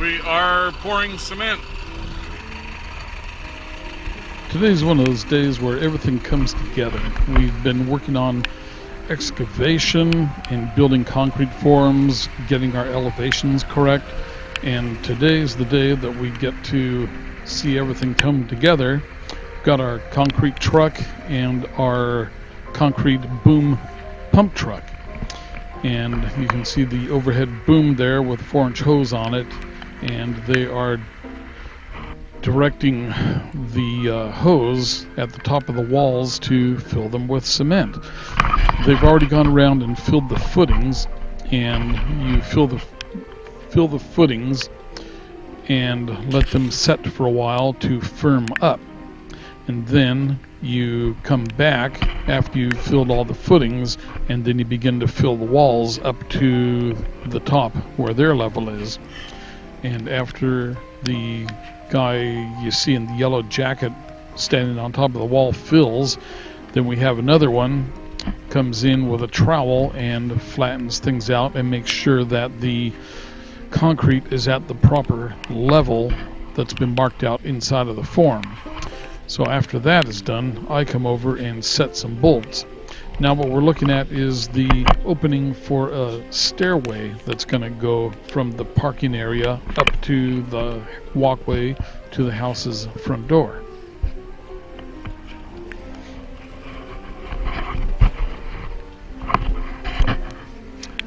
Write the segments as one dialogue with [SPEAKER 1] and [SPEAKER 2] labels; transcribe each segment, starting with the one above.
[SPEAKER 1] We are pouring cement.
[SPEAKER 2] Today's one of those days where everything comes together. We've been working on excavation and building concrete forms, getting our elevations correct, and today's the day that we get to see everything come together. Got our concrete truck and our concrete boom pump truck, and you can see the overhead boom there with 4-inch hose on it, and they are directing the hose at the top of the walls to fill them with cement. They've already gone around and filled the footings, and you fill the footings and let them set for a while to firm up, and then you come back after you've filled all the footings, and then you begin to fill the walls up to the top where their level is. And after the guy you see in the yellow jacket standing on top of the wall fills, then we have another one comes in with a trowel and flattens things out and makes sure that the concrete is at the proper level that's been marked out inside of the form. So after that is done, I come over and set some bolts. Now what we're looking at is the opening for a stairway that's going to go from the parking area up to the walkway to the house's front door.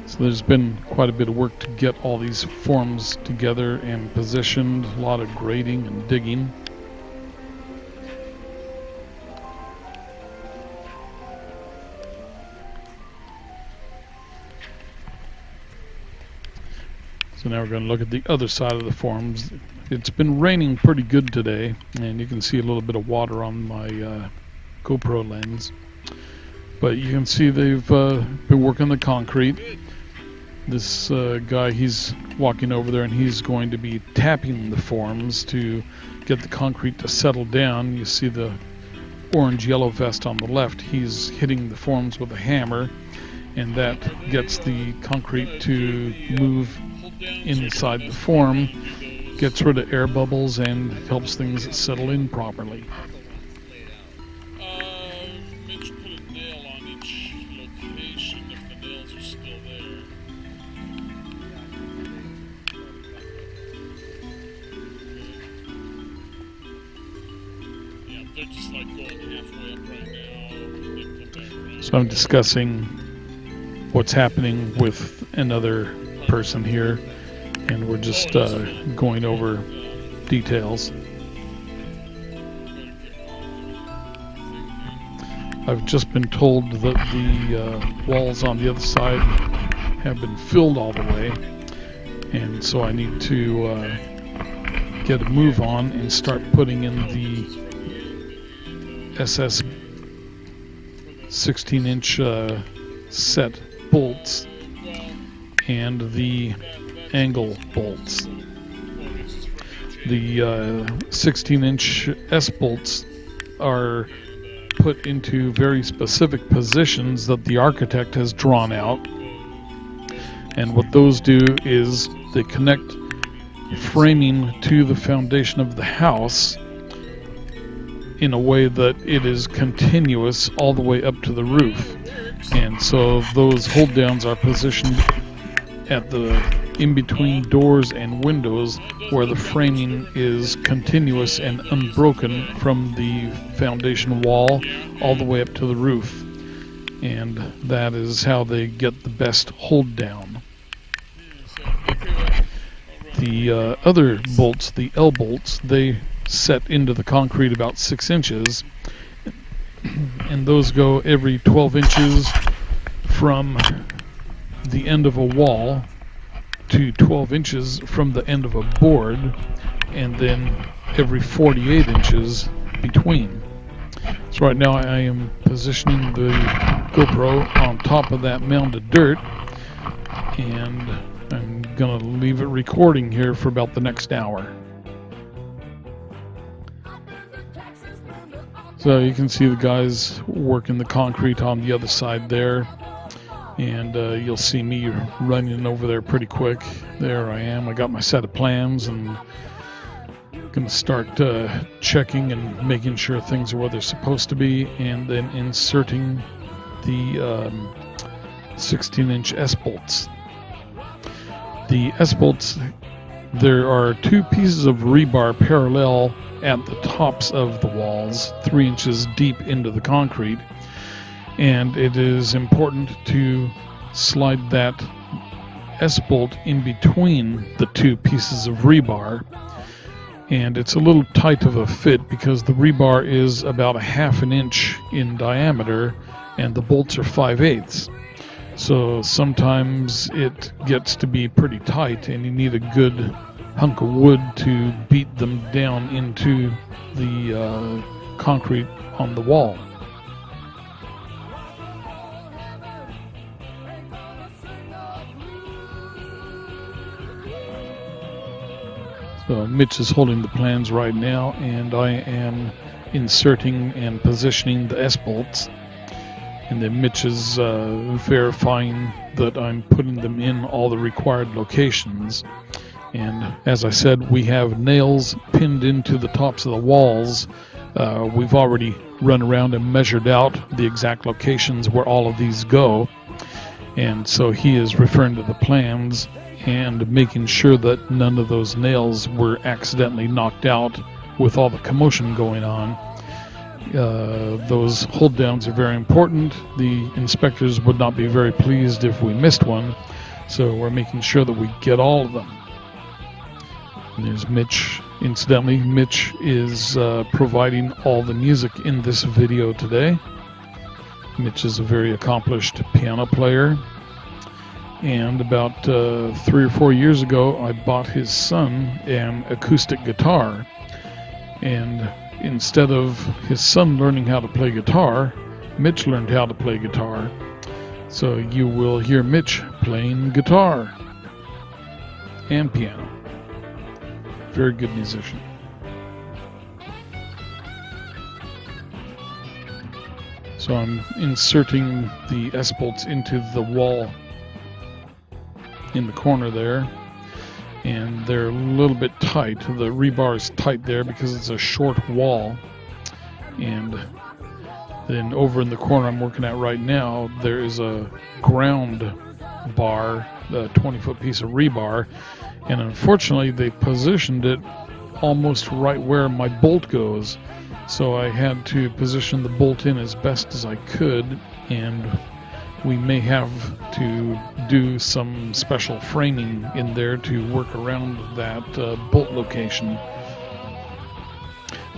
[SPEAKER 2] So there's been quite a bit of work to get all these forms together and positioned, a lot of grading and digging. So now we're going to look at the other side of the forms. It's been raining pretty good today, and you can see a little bit of water on my GoPro lens. But you can see they've been working the concrete. This guy, he's walking over there, and he's going to be tapping the forms to get the concrete to settle down. You see the orange-yellow vest on the left. He's hitting the forms with a hammer, and that gets the concrete to move inside the form, gets rid of air bubbles, and helps things settle in properly.
[SPEAKER 1] Mitch put a nail on each location if the nails are still there. Yeah, they're just like going halfway up right now. They come back around.
[SPEAKER 2] So I'm discussing what's happening with another person here, and we're just going over details. I've just been told that the walls on the other side have been filled all the way, and so I need to get a move on and start putting in the SS 16-inch set bolts and the angle bolts. The 16-inch S bolts are put into very specific positions that the architect has drawn out, and what those do is they connect framing to the foundation of the house in a way that it is continuous all the way up to the roof. And so those hold downs are positioned at the in-between doors and windows where the framing is continuous and unbroken from the foundation wall all the way up to the roof. And that is how they get the best hold down. The other bolts, the L bolts, they set into the concrete about 6 inches, and those go every 12 inches from the end of a wall to 12 inches from the end of a board, and then every 48 inches between. So right now I am positioning the GoPro on top of that mound of dirt, and I'm gonna leave it recording here for about the next hour. So you can see the guys working the concrete on the other side there, And you'll see me running over there pretty quick. There I am. I got my set of plans and going to start checking and making sure things are where they're supposed to be, and then inserting the 16-inch S-bolts. The S-bolts, there are two pieces of rebar parallel at the tops of the walls, 3 inches deep into the concrete. And it is important to slide that S-bolt in between the two pieces of rebar. And it's a little tight of a fit because the rebar is about 1/2 inch in diameter and the bolts are 5/8. So sometimes it gets to be pretty tight and you need a good hunk of wood to beat them down into the concrete on the wall. So Mitch is holding the plans right now, and I am inserting and positioning the S-bolts. And then Mitch is verifying that I'm putting them in all the required locations. And as I said, we have nails pinned into the tops of the walls. We've already run around and measured out the exact locations where all of these go. And so he is referring to the plans and making sure that none of those nails were accidentally knocked out with all the commotion going on. Those hold downs are very important. The inspectors would not be very pleased if we missed one, so we're making sure that we get all of them. And there's Mitch. Incidentally, Mitch is providing all the music in this video today. Mitch is a very accomplished piano player. And about 3 or 4 years ago, I bought his son an acoustic guitar. And instead of his son learning how to play guitar, Mitch learned how to play guitar. So you will hear Mitch playing guitar and piano. Very good musician. So I'm inserting the S-bolts into the wall in the corner there, and they're a little bit tight. The rebar is tight there because it's a short wall. And then over in the corner I'm working at right now, there is a ground bar, a 20-foot piece of rebar, and unfortunately they positioned it almost right where my bolt goes. So I had to position the bolt in as best as I could, and we may have to do some special framing in there to work around that bolt location.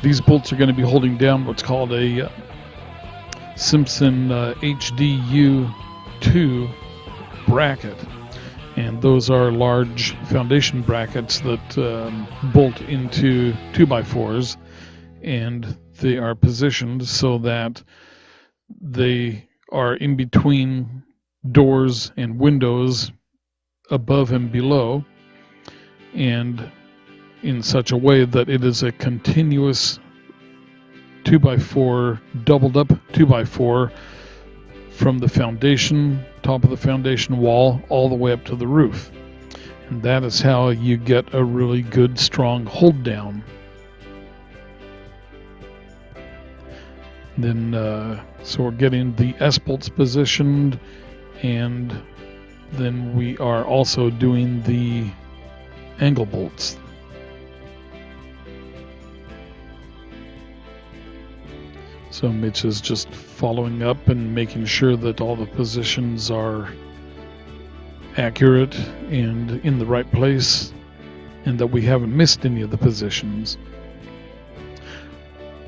[SPEAKER 2] These bolts are going to be holding down what's called a Simpson HDU2 bracket, and those are large foundation brackets that bolt into 2x4s, and they are positioned so that they are in between doors and windows above and below, and in such a way that it is a continuous 2x4, doubled up 2x4 from the foundation, top of the foundation wall, all the way up to the roof. And that is how you get a really good, strong hold down. Then, so we're getting the S-bolts positioned, and then we are also doing the angle bolts. So Mitch is just following up and making sure that all the positions are accurate and in the right place, and that we haven't missed any of the positions.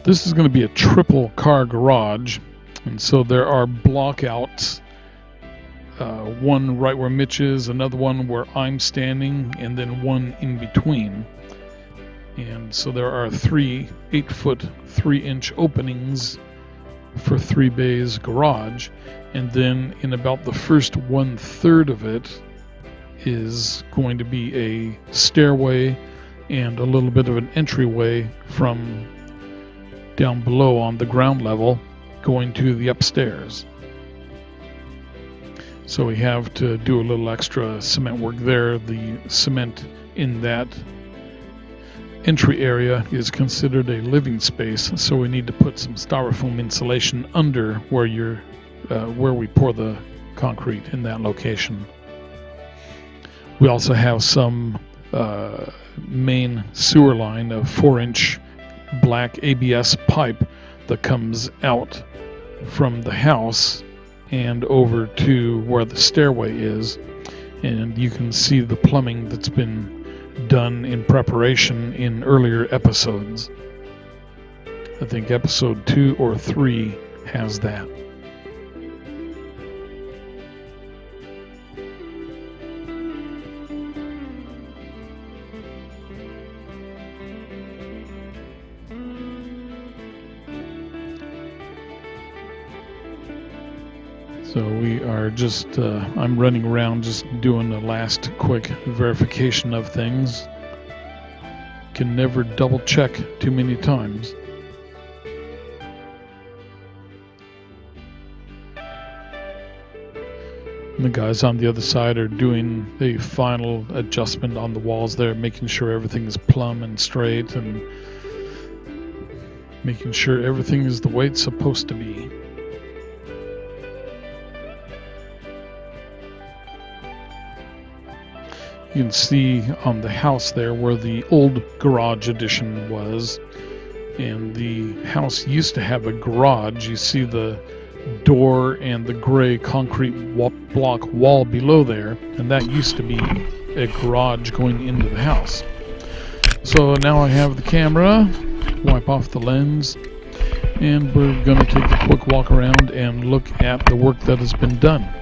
[SPEAKER 2] This is going to be a triple car garage, and so there are blockouts. One right where Mitch is, another one where I'm standing, and then one in between. And so there are 3 8-foot 3-inch openings for 3 bays garage, and then in about the first 1/3 of it is going to be a stairway and a little bit of an entryway from down below on the ground level going to the upstairs. So we have to do a little extra cement work there. The cement in that entry area is considered a living space, so we need to put some styrofoam insulation under where we pour the concrete in that location. We also have some main sewer line of 4-inch black ABS pipe that comes out from the house and over to where the stairway is, and you can see the plumbing that's been done in preparation in earlier episodes. I think episode 2 or 3 has that. So we are just, I'm running around just doing a last quick verification of things. Can never double check too many times. And the guys on the other side are doing the final adjustment on the walls there, making sure everything is plumb and straight and making sure everything is the way it's supposed to be. You can see on the house there where the old garage addition was, and the house used to have a garage. You see the door and the gray concrete block wall below there, and that used to be a garage going into the house. So now I have the camera, wipe off the lens, and we're going to take a quick walk around and look at the work that has been done.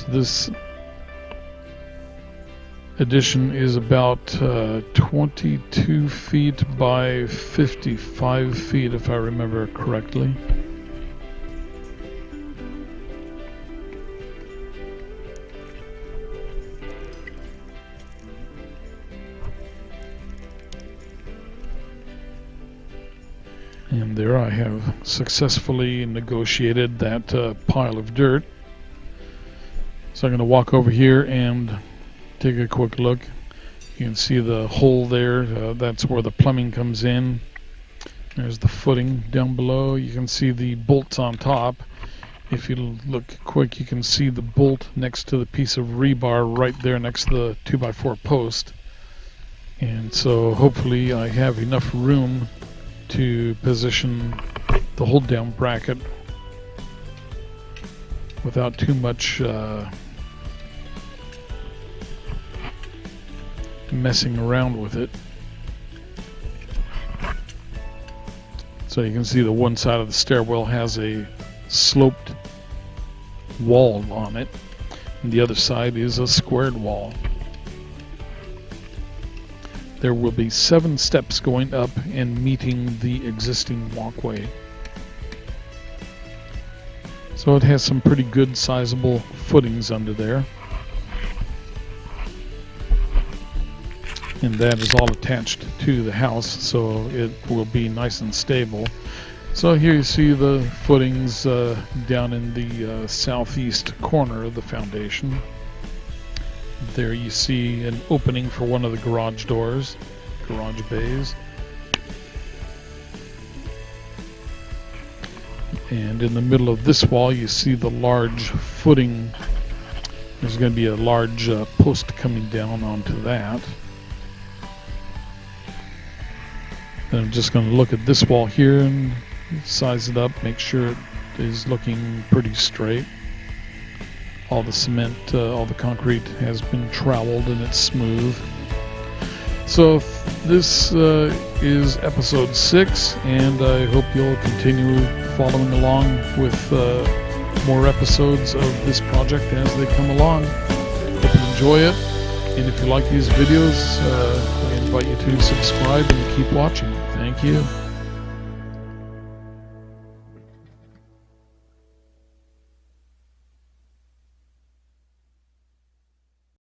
[SPEAKER 2] This addition is about 22 feet by 55 feet, if I remember correctly. And there I have successfully negotiated that pile of dirt. So I'm going to walk over here and take a quick look. You can see the hole there. That's where the plumbing comes in. There's the footing down below. You can see the bolts on top. If you look quick, you can see the bolt next to the piece of rebar right there next to the 2x4 post. And so hopefully I have enough room to position the hold down bracket without too much messing around with it. So you can see the one side of the stairwell has a sloped wall on it, and the other side is a squared wall. There will be 7 steps going up and meeting the existing walkway. So it has some pretty good sizable footings under there. And that is all attached to the house, so it will be nice and stable. So here you see the footings down in the southeast corner of the foundation. There you see an opening for one of the garage doors, garage bays. And in the middle of this wall you see the large footing. There's going to be a large post coming down onto that. Then I'm just going to look at this wall here and size it up, make sure it is looking pretty straight. All the cement, all the concrete has been troweled and it's smooth. So this is episode 6, and I hope you'll continue following along with more episodes of this project as they come along. Hope you enjoy it, and if you like these videos, I invite you to subscribe and keep watching. Thank you.